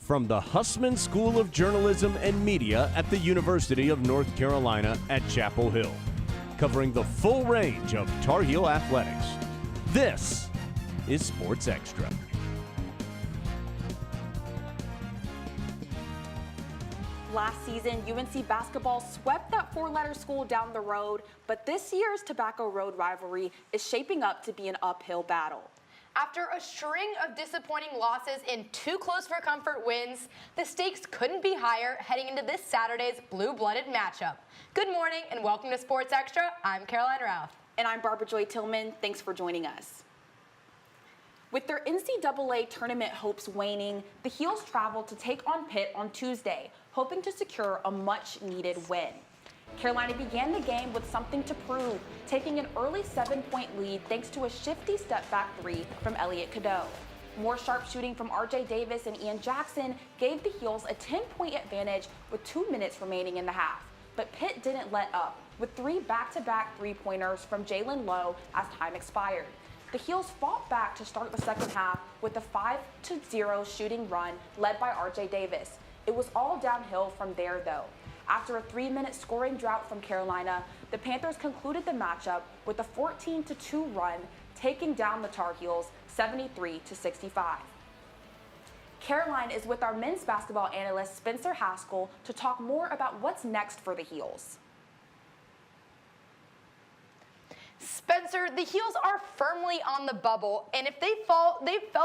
From the Hussman School of Journalism and Media at the University of North Carolina at Chapel Hill, covering the full range of Tar Heel athletics. This is Sports Extra. Last season, UNC basketball swept that four-letter school down the road, but this year's Tobacco Road rivalry is shaping up to be an uphill battle. After a string of disappointing losses and two close-for-comfort wins, the stakes couldn't be higher heading into this Saturday's blue-blooded matchup. Good morning and welcome to Sports Extra. I'm Caroline Ralph. And I'm Barbara Joy Tillman. Thanks for joining us. With their NCAA tournament hopes waning, the Heels traveled to take on Pitt on Tuesday, hoping to secure a much-needed win. Carolina began the game with something to prove, taking an early 7-point lead thanks to a shifty step-back three from Elliot Cadeau. More sharp shooting from R.J. Davis and Ian Jackson gave the Heels a 10-point advantage with 2 minutes remaining in the half. But Pitt didn't let up, with 3 back-to-back three-pointers from Jalen Lowe as time expired. The Heels fought back to start the second half with a 5-0 shooting run led by R.J. Davis. It was all downhill from there, though. After a 3-minute scoring drought from Carolina, the Panthers concluded the matchup with a 14-2 run, taking down the Tar Heels 73-65. Caroline is with our men's basketball analyst Spencer Haskell to talk more about what's next for the Heels. Spencer, the Heels are firmly on the bubble, and if they fell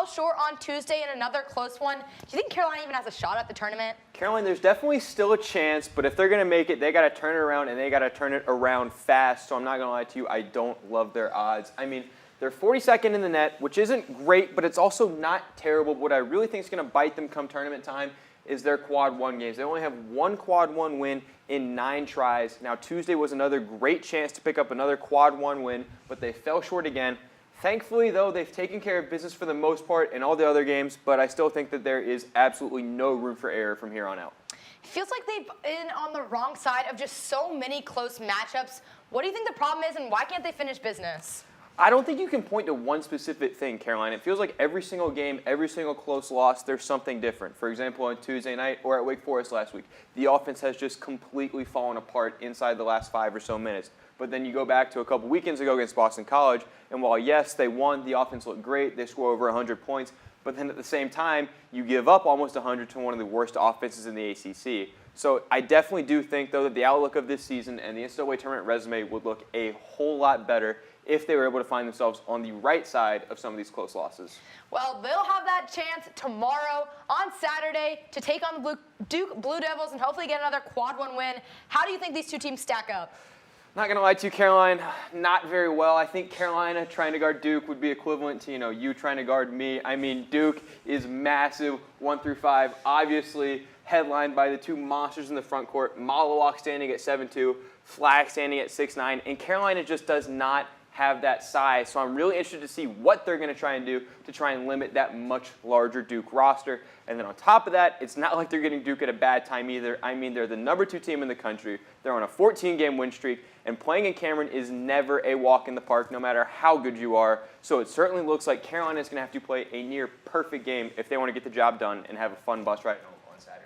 short on Tuesday in another close one, do you think Carolina even has a shot at the tournament? Caroline, there's definitely still a chance, but if they're going to make it, they got to turn it around, and they got to turn it around fast. So I'm not going to lie to you, I don't love their odds. I mean, they're 42nd in the net, which isn't great, but it's also not terrible. What I really think is going to bite them come tournament time is their quad one games. They only have one quad one win in 9 tries. Now, Tuesday was another great chance to pick up another quad one win, but they fell short again. Thankfully, though, they've taken care of business for the most part in all the other games, but I still think that there is absolutely no room for error from here on out. It feels like they've been on the wrong side of just so many close matchups. What do you think the problem is, and why can't they finish business? I don't think you can point to one specific thing, Caroline. It feels like every single game, every single close loss, there's something different. For example, on Tuesday night or at Wake Forest last week, the offense has just completely fallen apart inside the last 5 or so minutes. But then you go back to a couple weekends ago against Boston College, and while, yes, they won, the offense looked great, they score over 100 points, but then at the same time, you give up almost 100 to one of the worst offenses in the ACC. So I definitely do think, though, that the outlook of this season and the NCAA tournament resume would look a whole lot better if they were able to find themselves on the right side of some of these close losses. Well, they'll have that chance tomorrow on Saturday to take on the Duke Blue Devils and hopefully get another quad one win. How do you think these two teams stack up? Not going to lie to you, Caroline, not very well. I think Carolina trying to guard Duke would be equivalent to, you trying to guard me. I mean, Duke is massive 1 through 5, obviously headlined by the two monsters in the front court, Malawak standing at 7'2", Flag standing at 6'9", and Carolina just does not have that size. So I'm really interested to see what they're going to try and do to try and limit that much larger Duke roster. And then on top of that, it's not like they're getting Duke at a bad time either. I mean, they're the number 2 team in the country. They're on a 14-game win streak, and playing in Cameron is never a walk in the park, no matter how good you are. So it certainly looks like Carolina is going to have to play a near perfect game if they want to get the job done and have a fun bus ride home on Saturday.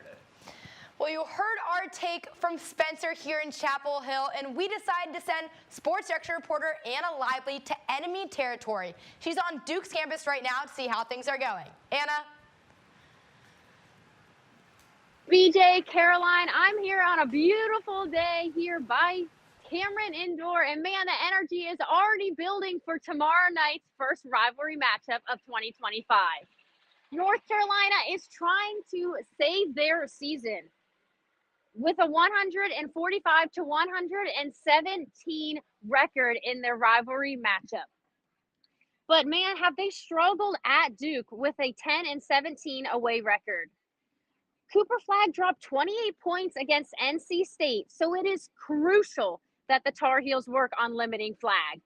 Well, you heard our take from Spencer here in Chapel Hill, and we decided to send Sports Extra reporter Anna Lively to enemy territory. She's on Duke's campus right now to see how things are going. Anna? BJ, Caroline, I'm here on a beautiful day here by Cameron Indoor, and man, the energy is already building for tomorrow night's first rivalry matchup of 2025. North Carolina is trying to save their season with a 145-117 record in their rivalry matchup. But man, have they struggled at Duke with a 10-17 away record. Cooper Flag dropped 28 points against NC State, so it is crucial that the Tar Heels work on limiting Flag.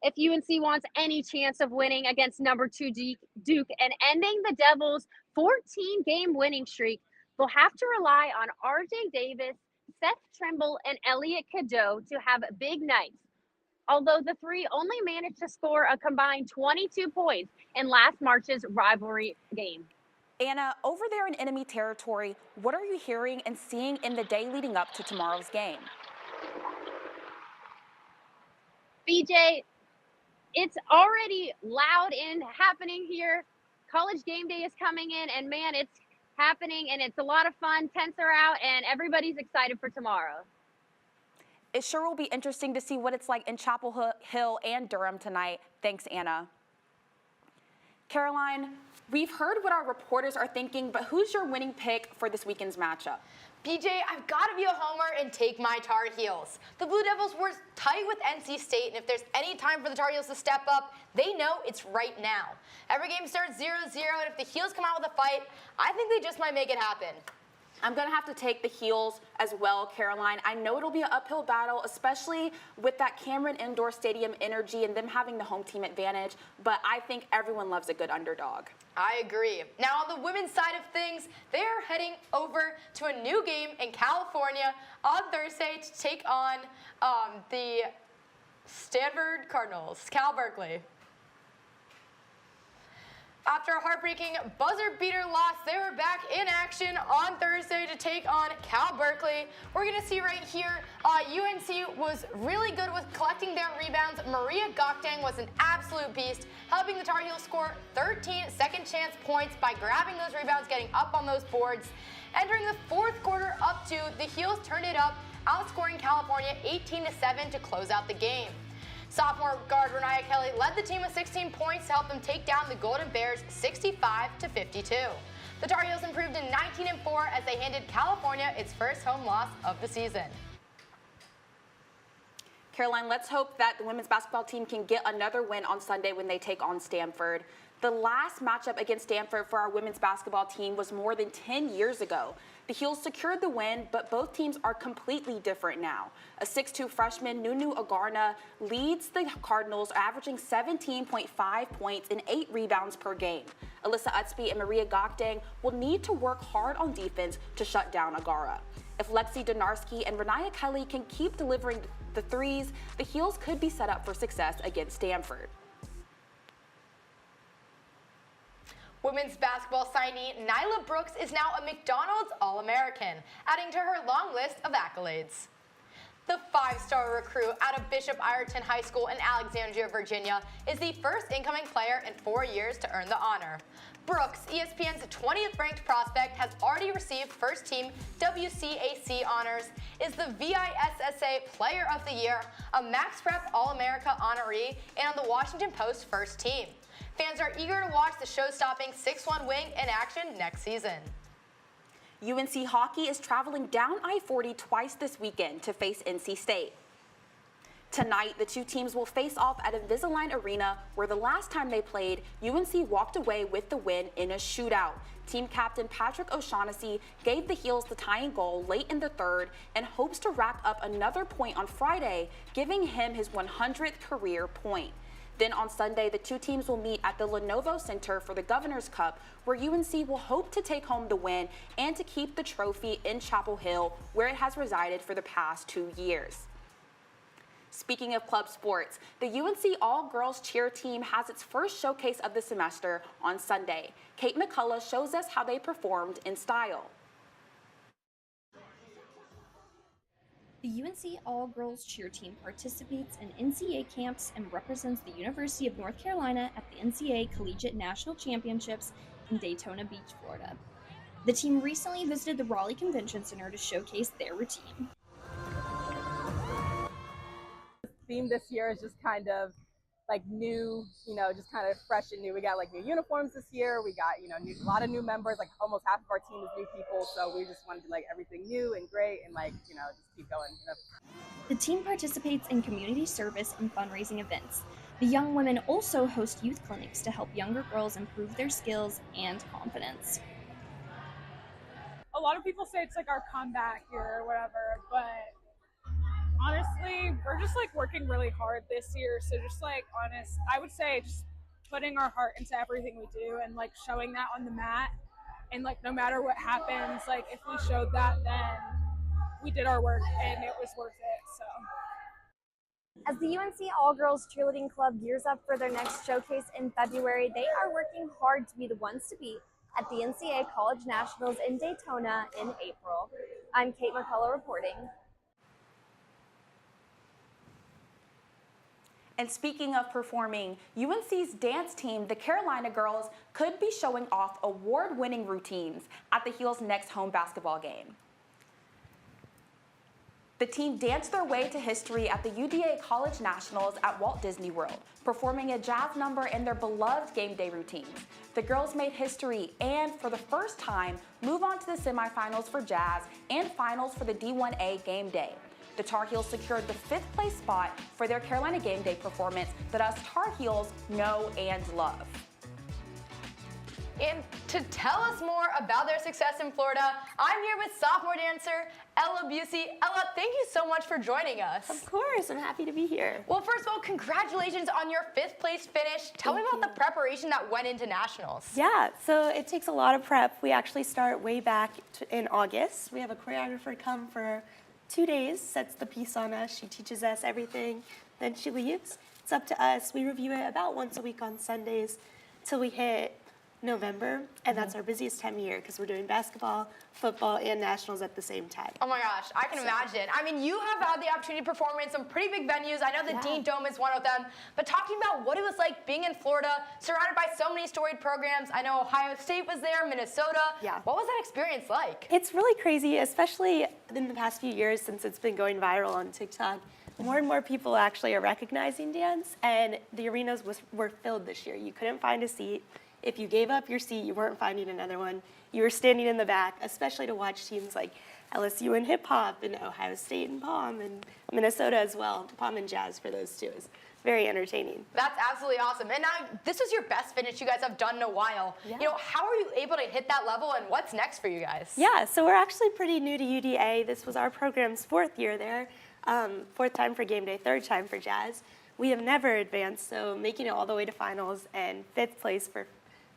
If UNC wants any chance of winning against number 2 Duke and ending the Devils' 14-game winning streak, they'll have to rely on R.J. Davis, Seth Trimble, and Elliot Cadeau to have big nights. Although the three only managed to score a combined 22 points in last March's rivalry game. Anna, over there in enemy territory, what are you hearing and seeing in the day leading up to tomorrow's game? BJ, it's already loud and happening here. College game day is coming in, and man, it's happening, and it's a lot of fun. Tents are out, and everybody's excited for tomorrow. It sure will be interesting to see what it's like in Chapel Hill and Durham tonight. Thanks, Anna. Caroline, we've heard what our reporters are thinking, but who's your winning pick for this weekend's matchup? BJ, I've got to be a homer and take my Tar Heels. The Blue Devils were tight with NC State, and if there's any time for the Tar Heels to step up, they know it's right now. Every game starts 0-0, and if the Heels come out with a fight, I think they just might make it happen. I'm going to have to take the Heels as well, Caroline. I know it'll be an uphill battle, especially with that Cameron Indoor Stadium energy and them having the home team advantage, but I think everyone loves a good underdog. I agree. Now, on the women's side of things, they're heading over to a new game in California on Thursday to take on the Stanford Cardinals, Cal Berkeley. After a heartbreaking buzzer beater loss, they were back in action on Thursday to take on Cal Berkeley. We're going to see right here, UNC was really good with collecting their rebounds. Maria Gokdang was an absolute beast, helping the Tar Heels score 13 second chance points by grabbing those rebounds, getting up on those boards. Entering the fourth quarter up two, the Heels turned it up, outscoring California 18-7 to close out the game. Sophomore guard Renaya Kelly led the team with 16 points to help them take down the Golden Bears 65-52. The Tar Heels improved to 19-4 as they handed California its first home loss of the season. Caroline, let's hope that the women's basketball team can get another win on Sunday when they take on Stanford. The last matchup against Stanford for our women's basketball team was more than 10 years ago. The Heels secured the win, but both teams are completely different now. A 6'2 freshman, Nunu Agarna, leads the Cardinals, averaging 17.5 points and 8 rebounds per game. Alyssa Utsby and Maria Gokdang will need to work hard on defense to shut down Agara. If Lexi Donarski and Renaya Kelly can keep delivering the threes, the Heels could be set up for success against Stanford. Women's basketball signee Nyla Brooks is now a McDonald's All-American, adding to her long list of accolades. The 5-star recruit out of Bishop Ireton High School in Alexandria, Virginia, is the first incoming player in 4 years to earn the honor. Brooks, ESPN's 20th ranked prospect, has already received first-team WCAC honors, is the VISSA Player of the Year, a Max Prep All-America honoree, and on the Washington Post first team. Fans are eager to watch the show-stopping 6'1" wing in action next season. UNC hockey is traveling down I-40 twice this weekend to face NC State. Tonight, the two teams will face off at Invisalign Arena, where the last time they played, UNC walked away with the win in a shootout. Team captain Patrick O'Shaughnessy gave the Heels the tying goal late in the third and hopes to rack up another point on Friday, giving him his 100th career point. Then on Sunday, the two teams will meet at the Lenovo Center for the Governor's Cup, where UNC will hope to take home the win and to keep the trophy in Chapel Hill, where it has resided for the past 2 years. Speaking of club sports, the UNC all-girls cheer team has its first showcase of the semester on Sunday. Kate McCullough shows us how they performed in style. The UNC all-girls cheer team participates in NCAA camps and represents the University of North Carolina at the NCAA Collegiate National Championships in Daytona Beach, Florida. The team recently visited the Raleigh Convention Center to showcase their routine. The theme this year is just kind of like new, just kind of fresh and new. We got like new uniforms this year. We got, a lot of new members, like almost half of our team is new people. So we just wanted to like everything new and great and just keep going. The team participates in community service and fundraising events. The young women also host youth clinics to help younger girls improve their skills and confidence. A lot of people say it's like our comeback year or whatever, but honestly, we're just like working really hard this year. So just I would say just putting our heart into everything we do and like showing that on the mat. And like, no matter what happens, like if we showed that, then we did our work and it was worth it, so. As the UNC All-Girls Cheerleading Club gears up for their next showcase in February, they are working hard to be the ones to beat at the NCAA College Nationals in Daytona in April. I'm Kate McCullough reporting. And speaking of performing, UNC's dance team, the Carolina Girls, could be showing off award-winning routines at the Heels' next home basketball game. The team danced their way to history at the UDA College Nationals at Walt Disney World, performing a jazz number in their beloved game day routines. The girls made history and, for the first time, move on to the semifinals for jazz and finals for the D1A game day. The Tar Heels secured the 5th place spot for their Carolina game day performance that us Tar Heels know and love. And to tell us more about their success in Florida, I'm here with sophomore dancer Ella Busey. Ella, thank you so much for joining us. Of course, I'm happy to be here. Well, first of all, congratulations on your 5th place finish. Tell me about the preparation that went into nationals. Yeah, so it takes a lot of prep. We actually start way back in August. We have a choreographer come for 2 days, sets the piece on us. She teaches us everything, then she leaves. It's up to us. We review it about once a week on Sundays till we hit November, and that's our busiest time of year because we're doing basketball, football, and nationals at the same time. Oh my gosh, I can imagine. I mean, you have had the opportunity to perform in some pretty big venues. I know the Dean Dome is one of them, but talking about what it was like being in Florida, surrounded by so many storied programs. I know Ohio State was there, Minnesota. Yeah. What was that experience like? It's really crazy, especially in the past few years since it's been going viral on TikTok. More and more people actually are recognizing dance, and the arenas were filled this year. You couldn't find a seat. If you gave up your seat, you weren't finding another one. You were standing in the back, especially to watch teams like LSU and hip hop and Ohio State and Palm and Minnesota as well. Palm and jazz for those two is very entertaining. That's absolutely awesome. And now this is your best finish you guys have done in a while. Yeah. You know, how are you able to hit that level, and what's next for you guys? Yeah, so we're actually pretty new to UDA. This was our program's 4th year there. 4th time for game day, 3rd time for jazz. We have never advanced, so making it all the way to finals and 5th place for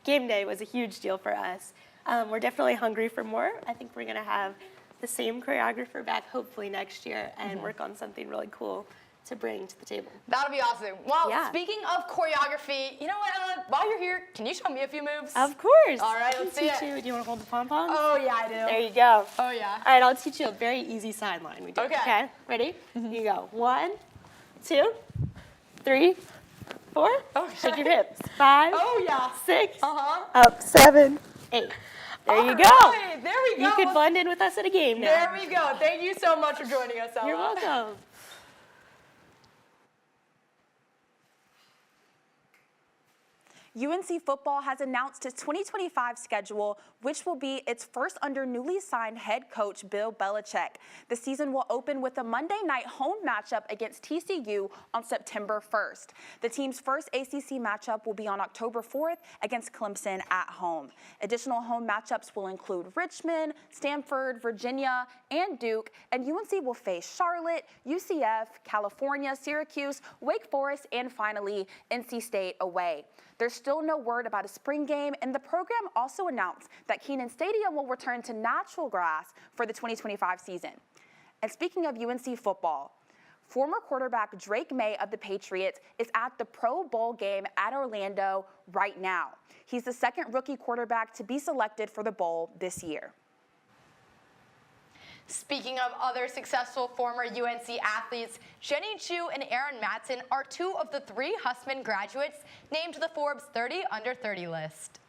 game day was a huge deal for us. We're definitely hungry for more. I think we're gonna have the same choreographer back hopefully next year and work on something really cool to bring to the table. That'll be awesome. Well, speaking of choreography, you know what, Ella, while you're here, can you show me a few moves? Of course. All right, let's see it. Do you wanna hold the pom-poms? Oh yeah, I do. There you go. Oh yeah. All right, I'll teach you a very easy sideline we do. Okay. Ready? You go. 1, 2, 3, 4. Okay. Shake your hips. 5. Oh yeah. 6. Uh-huh. 7, 8. There you go. Right, there we go. You could blend in with us at a game now. There we go. Thank you so much for joining us, Ella. You're welcome. UNC football has announced its 2025 schedule, which will be its first under newly signed head coach Bill Belichick. The season will open with a Monday night home matchup against TCU on September 1st. The team's first ACC matchup will be on October 4th against Clemson at home. Additional home matchups will include Richmond, Stanford, Virginia, and Duke, and UNC will face Charlotte, UCF, California, Syracuse, Wake Forest, and finally NC State away. There's still no word about a spring game, and the program also announced that Kenan Stadium will return to natural grass for the 2025 season. And speaking of UNC football, former quarterback Drake May of the Patriots is at the Pro Bowl game at Orlando right now. He's the second rookie quarterback to be selected for the Bowl this year. Speaking of other successful former UNC athletes, Jenny Chu and Aaron Matson are 2 of the 3 Hussman graduates named to the Forbes 30 Under 30 list.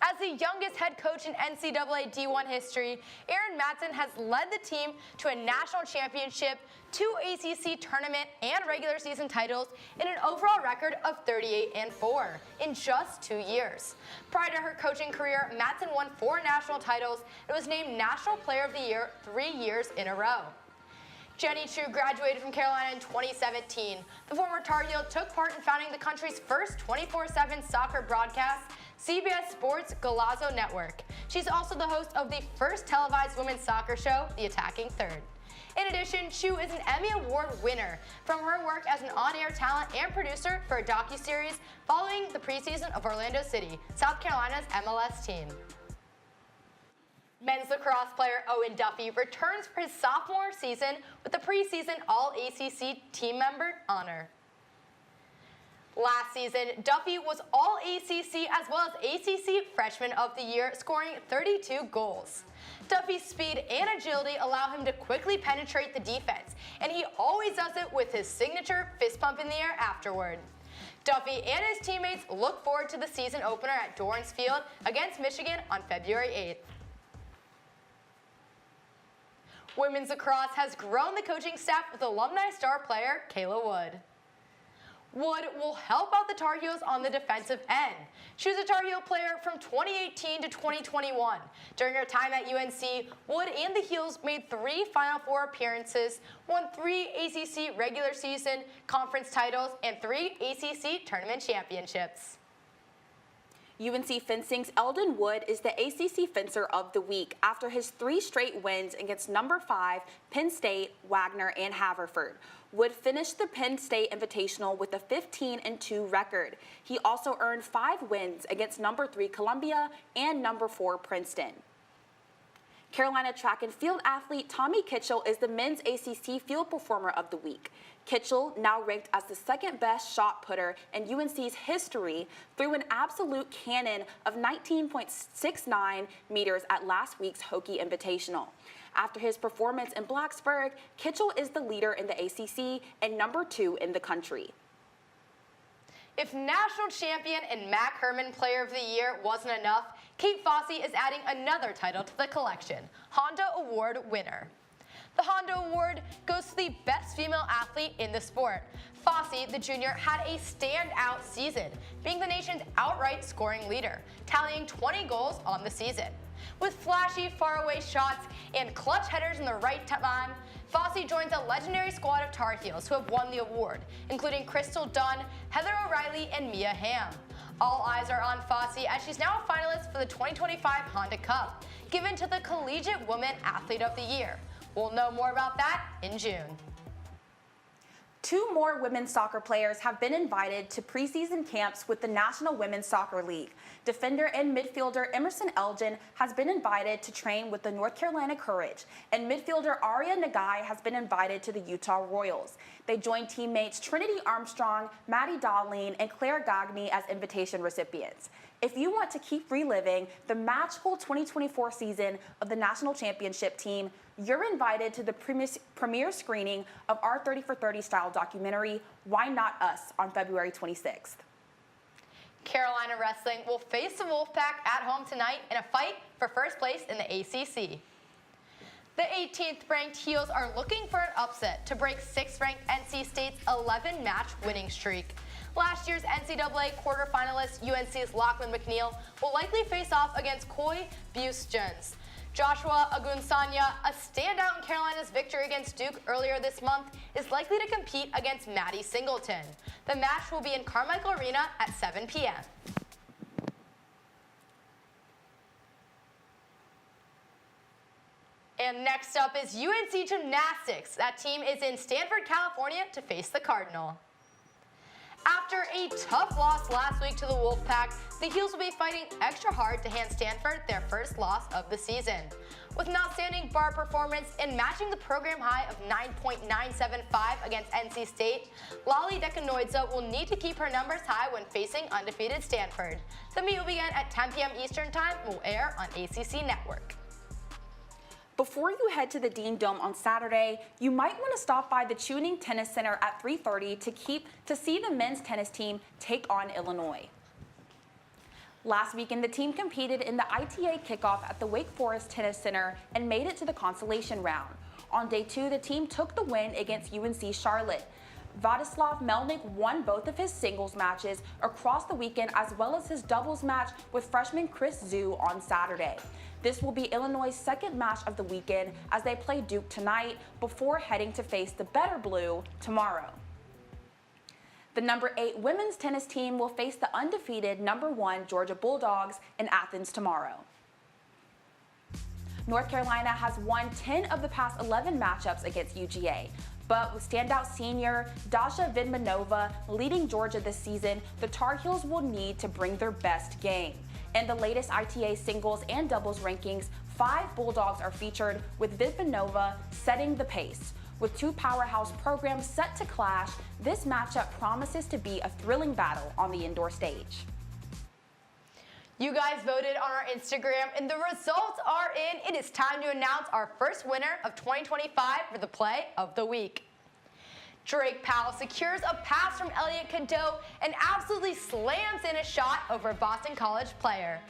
As the youngest head coach in NCAA D1 history, Aaron Matson has led the team to a national championship, 2 ACC tournament and regular season titles, and an overall record of 38-4 in just 2 years. Prior to her coaching career, Matson won 4 national titles and was named National Player of the Year 3 years in a row. Jenny Chu graduated from Carolina in 2017. The former Tar Heel took part in founding the country's first 24/7 soccer broadcast, CBS Sports Golazo Network. She's also the host of the first televised women's soccer show, The Attacking Third. In addition, Chu is an Emmy Award winner from her work as an on-air talent and producer for a docuseries following the preseason of Orlando City, South Carolina's MLS team. Men's lacrosse player Owen Duffy returns for his sophomore season with the preseason All-ACC team member honor. Last season, Duffy was All ACC as well as ACC Freshman of the Year, scoring 32 goals. Duffy's speed and agility allow him to quickly penetrate the defense, and he always does it with his signature fist pump in the air afterward. Duffy and his teammates look forward to the season opener at Dorrance Field against Michigan on February 8th. Women's lacrosse has grown the coaching staff with alumni star player Kayla Wood. Wood will help out the Tar Heels on the defensive end. She was a Tar Heel player from 2018 to 2021. During her time at UNC, Wood and the Heels made 3 Final Four appearances, won 3 ACC regular season conference titles, and 3 ACC tournament championships. UNC Fencing's Eldon Wood is the ACC Fencer of the Week after his 3 straight wins against number 5, Penn State, Wagner, and Haverford. Wood finished the Penn State Invitational with a 15-2 record. He also earned 5 wins against number 3, Columbia, and number 4, Princeton. Carolina track and field athlete Tommy Kitchell is the men's ACC Field Performer of the Week. Kitchell, now ranked as the 2nd best shot putter in UNC's history, threw an absolute cannon of 19.69 meters at last week's Hokie Invitational. After his performance in Blacksburg, Kitchell is the leader in the ACC and number 2 in the country. If national champion and Mac Herman Player of the Year wasn't enough, Kate Fossey is adding another title to the collection, Honda Award winner. The Honda Award goes to the best female athlete in the sport. Fossey, the junior, had a standout season, being the nation's outright scoring leader, tallying 20 goals on the season. With flashy faraway shots and clutch headers in the right time, Fossey joins a legendary squad of Tar Heels who have won the award, including Crystal Dunn, Heather O'Reilly, and Mia Hamm. All eyes are on Fossey as she's now a finalist for the 2025 Honda Cup, given to the Collegiate Woman Athlete of the Year. We'll know more about that in June. 2 more women's soccer players have been invited to preseason camps with the National Women's Soccer League. Defender and midfielder Emerson Elgin has been invited to train with the North Carolina Courage, and midfielder Aria Nagai has been invited to the Utah Royals. They join teammates Trinity Armstrong, Maddie Dowling, and Claire Gagny as invitation recipients. If you want to keep reliving the magical 2024 season of the national championship team, you're invited to the premiere screening of our 30 for 30 style documentary, Why Not Us, on February 26th. Carolina Wrestling will face the Wolfpack at home tonight in a fight for first place in the ACC. The 18th ranked Heels are looking for an upset to break 6th ranked NC State's 11-match winning streak. Last year's NCAA quarterfinalist UNC's Lachlan McNeil will likely face off against Coy Buse-Jones. Joshua Agunsanya, a standout in Carolina's victory against Duke earlier this month, is likely to compete against Maddie Singleton. The match will be in Carmichael Arena at 7 p.m. And next up is UNC Gymnastics. That team is in Stanford, California to face the Cardinal. After a tough loss last week to the Wolfpack, the Heels will be fighting extra hard to hand Stanford their first loss of the season. With an outstanding bar performance and matching the program high of 9.975 against NC State, Lali Dekanoidze will need to keep her numbers high when facing undefeated Stanford. The meet will begin at 10 p.m. Eastern Time and will air on ACC Network. Before you head to the Dean Dome on Saturday, you might want to stop by the Tuning Tennis Center at 3:30 to see the men's tennis team take on Illinois. Last weekend, the team competed in the ITA kickoff at the Wake Forest Tennis Center and made it to the consolation round. On day 2, the team took the win against UNC Charlotte. Vladislav Melnik won both of his singles matches across the weekend, as well as his doubles match with freshman Chris Zhu on Saturday. This will be Illinois' second match of the weekend as they play Duke tonight before heading to face the Better Blue tomorrow. The number 8 women's tennis team will face the undefeated number 1 Georgia Bulldogs in Athens tomorrow. North Carolina has won 10 of the past 11 matchups against UGA. But with standout senior Dasha Vidmanova leading Georgia this season, the Tar Heels will need to bring their best game. In the latest ITA singles and doubles rankings, 5 Bulldogs are featured, with Vidmanova setting the pace. With two powerhouse programs set to clash, this matchup promises to be a thrilling battle on the indoor stage. You guys voted on our Instagram and the results are in. It is time to announce our first winner of 2025 for the Play of the Week. Drake Powell secures a pass from Elliot Cadeau and absolutely slams in a shot over a Boston College player.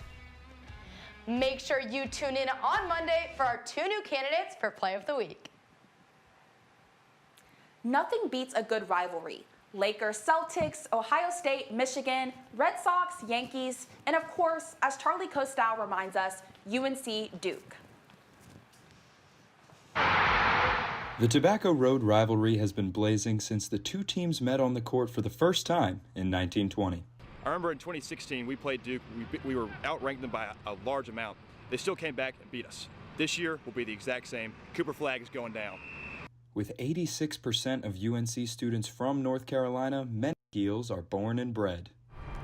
Make sure you tune in on Monday for our two new candidates for Play of the Week. Nothing beats a good rivalry. Lakers, Celtics, Ohio State, Michigan, Red Sox, Yankees, and of course, as Charlie Costal reminds us, UNC Duke. The Tobacco Road rivalry has been blazing since the two teams met on the court for the first time in 1920. I remember in 2016 we played Duke. We were outranked them by a large amount. They still came back and beat us. This year will be the exact same. Cooper Flag is going down. With 86% of UNC students from North Carolina, many Heels are born and bred.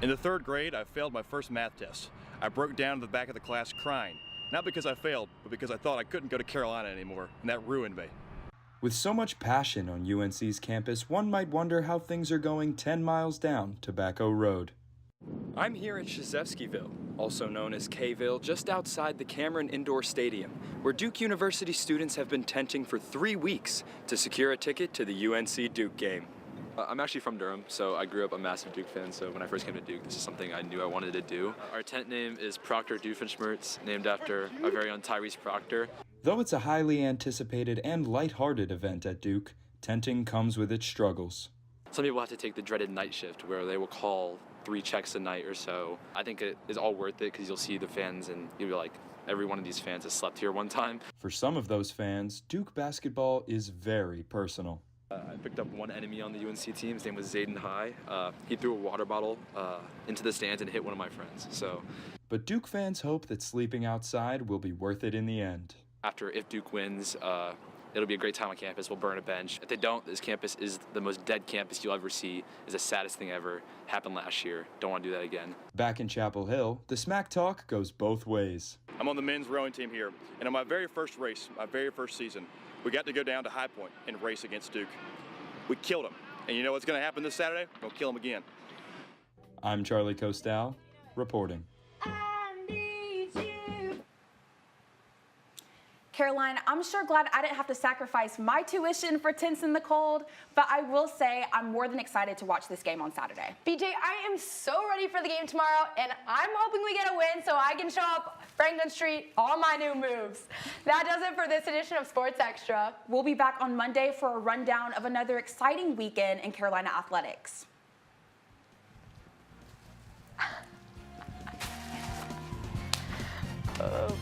In the third grade, I failed my first math test. I broke down to the back of the class crying. Not because I failed, but because I thought I couldn't go to Carolina anymore, and that ruined me. With so much passion on UNC's campus, one might wonder how things are going 10 miles down Tobacco Road. I'm here at Krzyzewskiville, also known as K-ville, just outside the Cameron Indoor Stadium, where Duke University students have been tenting for 3 weeks to secure a ticket to the UNC Duke game. I'm actually from Durham, so I grew up a massive Duke fan, so when I first came to Duke, this is something I knew I wanted to do. Our tent name is Proctor Doofenshmirtz, named after our very own Tyrese Proctor. Though it's a highly anticipated and lighthearted event at Duke, tenting comes with its struggles. Some people have to take the dreaded night shift, where they will call 3 checks a night or so. I think it is all worth it because you'll see the fans and you'll be like, every one of these fans has slept here one time. For some of those fans, Duke basketball is very personal. I picked up one enemy on the UNC team. His name was Zayden High. He threw a water bottle into the stands and hit one of my friends. But Duke fans hope that sleeping outside will be worth it in the end. If Duke wins, it'll be a great time on campus. We'll burn a bench. If they don't, this campus is the most dead campus you'll ever see. It's the saddest thing ever. Happened last year. Don't want to do that again. Back in Chapel Hill, the smack talk goes both ways. I'm on the men's rowing team here, and on my very first race, my very first season, we got to go down to High Point and race against Duke. We killed them. And you know what's going to happen this Saturday? We're going to kill them again. I'm Charlie Costal, reporting. Caroline, I'm sure glad I didn't have to sacrifice my tuition for tents in the cold, but I will say I'm more than excited to watch this game on Saturday. BJ, I am so ready for the game tomorrow, and I'm hoping we get a win so I can show up Franklin Street, all my new moves. That does it for this edition of Sports Extra. We'll be back on Monday for a rundown of another exciting weekend in Carolina athletics. Oh.